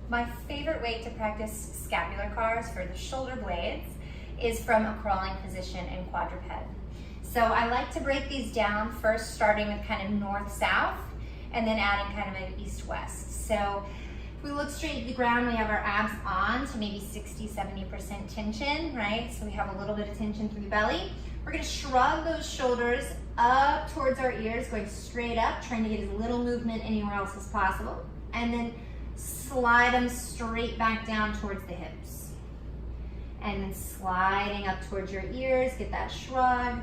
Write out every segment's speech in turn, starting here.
My favorite way to practice scapular CARs for the shoulder blades is from a crawling position in quadruped. So I like to break these down first, starting with kind of north-south, and then adding kind of an east-west. So if we look straight at the ground, we have our abs on to maybe 60–70% tension, right? So we have a little bit of tension through the belly. We're gonna shrug those shoulders up towards our ears, going straight up, trying to get as little movement anywhere else as possible. And then slide them straight back down towards the hips. And then sliding up towards your ears, get that shrug.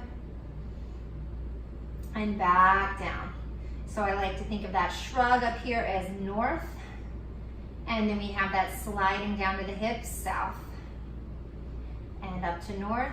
And back down. So I like to think of that shrug up here as north. And then we have that sliding down to the hips, south. And up to north.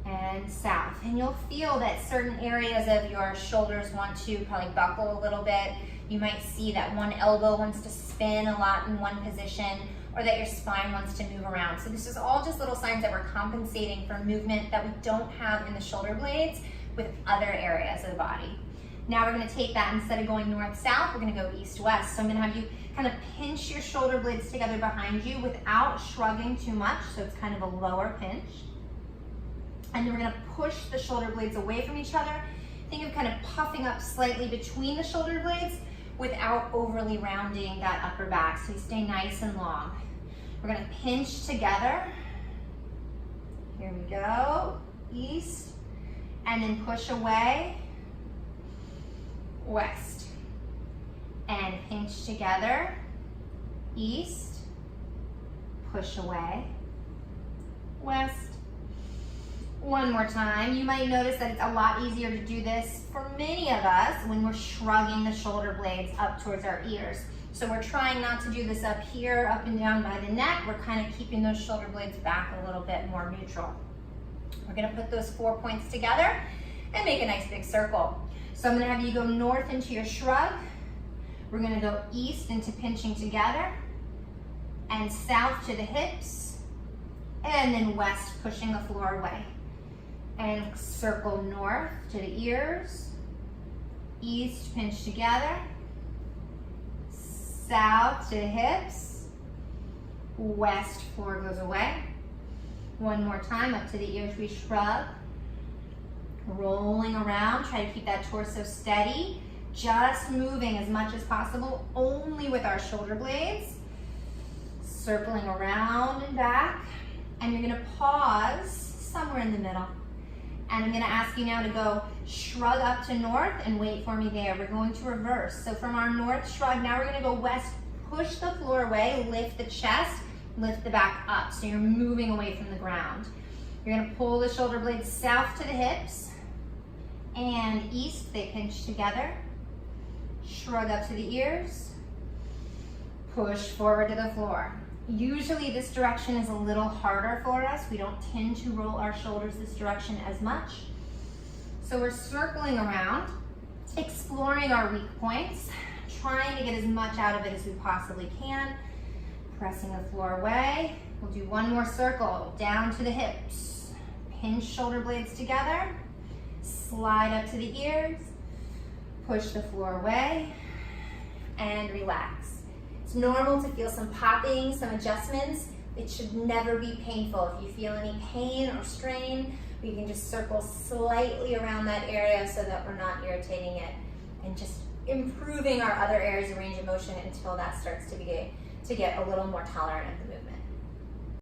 And south. And you'll feel that certain areas of your shoulders want to probably buckle a little bit. You might see that one elbow wants to spin a lot in one position, or that your spine wants to move around. So this is all just little signs that we're compensating for movement that we don't have in the shoulder blades with other areas of the body. Now we're gonna take that, instead of going north-south, we're gonna go east-west. So I'm gonna have you kind of pinch your shoulder blades together behind you without shrugging too much, so it's kind of a lower pinch. And then we're gonna push the shoulder blades away from each other. Think of kind of puffing up slightly between the shoulder blades without overly rounding that upper back, so you stay nice and long. We're gonna pinch together. Here we go, east, and then push away, west. And pinch together, east, push away, west. One more time. You might notice that it's a lot easier to do this for many of us when we're shrugging the shoulder blades up towards our ears. So we're trying not to do this up here, up and down by the neck. We're kind of keeping those shoulder blades back a little bit more neutral. We're gonna put those 4 points together and make a nice big circle. So I'm gonna have you go north into your shrug. We're gonna go east into pinching together, and south to the hips, and then west pushing the floor away. And circle north to the ears, east pinch together, south to the hips, west floor goes away. One more time, up to the ears we shrug, rolling around, try to keep that torso steady, just moving as much as possible, only with our shoulder blades, circling around and back, and you're gonna pause somewhere in the middle. And I'm gonna ask you now to go shrug up to north and wait for me there. We're going to reverse. So from our north shrug, now we're gonna go west, push the floor away, lift the chest, lift the back up. So you're moving away from the ground. You're gonna pull the shoulder blades south to the hips, and east, they pinch together. Shrug up to the ears, push forward to the floor. Usually this direction is a little harder for us. We don't tend to roll our shoulders this direction as much. So we're circling around, exploring our weak points, trying to get as much out of it as we possibly can, pressing the floor away. We'll do one more circle, down to the hips. Pinch shoulder blades together, slide up to the ears, push the floor away, and relax. It's normal to feel some popping, some adjustments. It should never be painful. If you feel any pain or strain, we can just circle slightly around that area so that we're not irritating it, and just improving our other areas of range of motion until that starts to get a little more tolerant of the movement.